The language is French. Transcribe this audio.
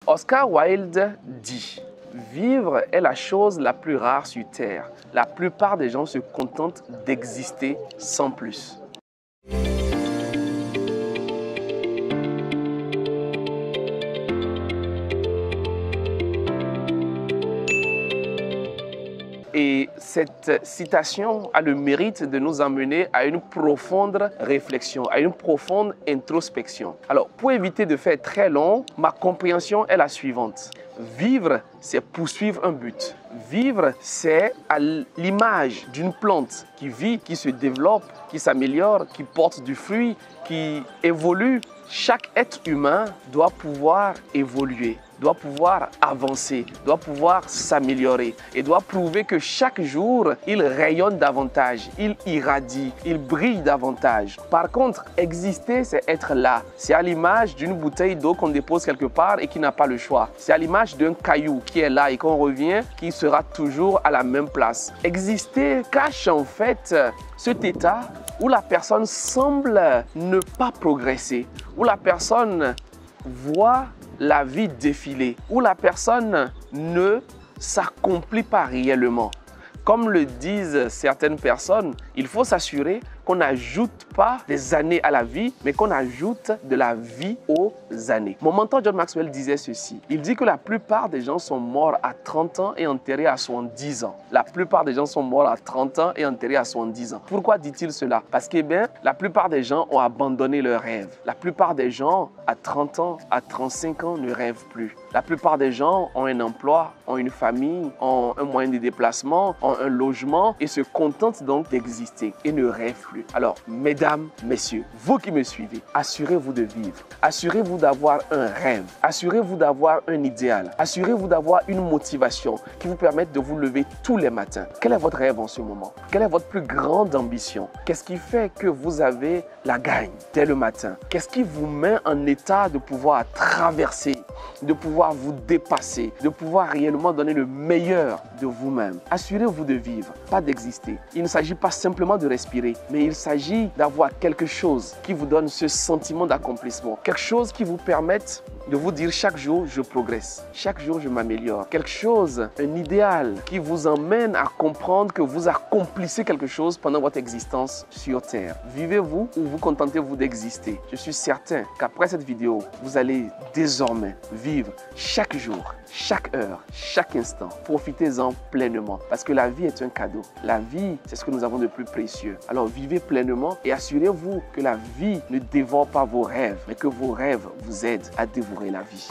Oscar Wilde dit « Vivre est la chose la plus rare sur Terre. La plupart des gens se contentent d'exister sans plus. » Et cette citation a le mérite de nous amener à une profonde réflexion, à une profonde introspection. Alors, pour éviter de faire très long, ma compréhension est la suivante. Vivre, c'est poursuivre un but. Vivre, c'est à l'image d'une plante qui vit, qui se développe, qui s'améliore, qui porte du fruit, qui évolue. Chaque être humain doit pouvoir évoluer, doit pouvoir avancer, doit pouvoir s'améliorer et doit prouver que chaque jour, il rayonne davantage, il irradie, il brille davantage. Par contre, exister, c'est être là. C'est à l'image d'une bouteille d'eau qu'on dépose quelque part et qui n'a pas le choix. C'est à l'image d'un caillou qui est là et qu'on revient, qui sera toujours à la même place. Exister cache en fait cet état où la personne semble ne pas progresser, où la personne voit la vie défiler, où la personne ne s'accomplit pas réellement. Comme le disent certaines personnes, il faut s'assurer qu'on n'ajoute pas des années à la vie, mais qu'on ajoute de la vie aux années. Mon mentor John Maxwell disait ceci. Il dit que la plupart des gens sont morts à 30 ans et enterrés à 70 ans. La plupart des gens sont morts à 30 ans et enterrés à 70 ans. Pourquoi dit-il cela? Parce que la plupart des gens ont abandonné leurs rêves. La plupart des gens à 30 ans, à 35 ans ne rêvent plus. La plupart des gens ont un emploi, ont une famille, ont un moyen de déplacement, ont un logement et se contentent donc d'exister et ne rêvent plus. Alors, mesdames, messieurs, vous qui me suivez, assurez-vous de vivre. Assurez-vous d'avoir un rêve. Assurez-vous d'avoir un idéal. Assurez-vous d'avoir une motivation qui vous permette de vous lever tous les matins. Quel est votre rêve en ce moment? Quelle est votre plus grande ambition? Qu'est-ce qui fait que vous avez la gagne dès le matin? Qu'est-ce qui vous met en état de pouvoir traverser, de pouvoir vous dépasser, de pouvoir réellement donner le meilleur de vous-même? Assurez-vous de vivre, pas d'exister. Il ne s'agit pas simplement de respirer, mais il s'agit d'avoir quelque chose qui vous donne ce sentiment d'accomplissement, quelque chose qui vous permette de vous dire chaque jour je progresse, chaque jour je m'améliore, quelque chose, un idéal qui vous emmène à comprendre que vous accomplissez quelque chose pendant votre existence sur Terre. Vivez-vous ou vous contentez-vous d'exister? Je suis certain qu'après cette vidéo, vous allez désormais vivre chaque jour, chaque heure, chaque instant. Profitez-en pleinement parce que la vie est un cadeau. La vie, c'est ce que nous avons de plus précieux. Alors vivez pleinement et assurez-vous que la vie ne dévore pas vos rêves, mais que vos rêves vous aident à dévorer la vie.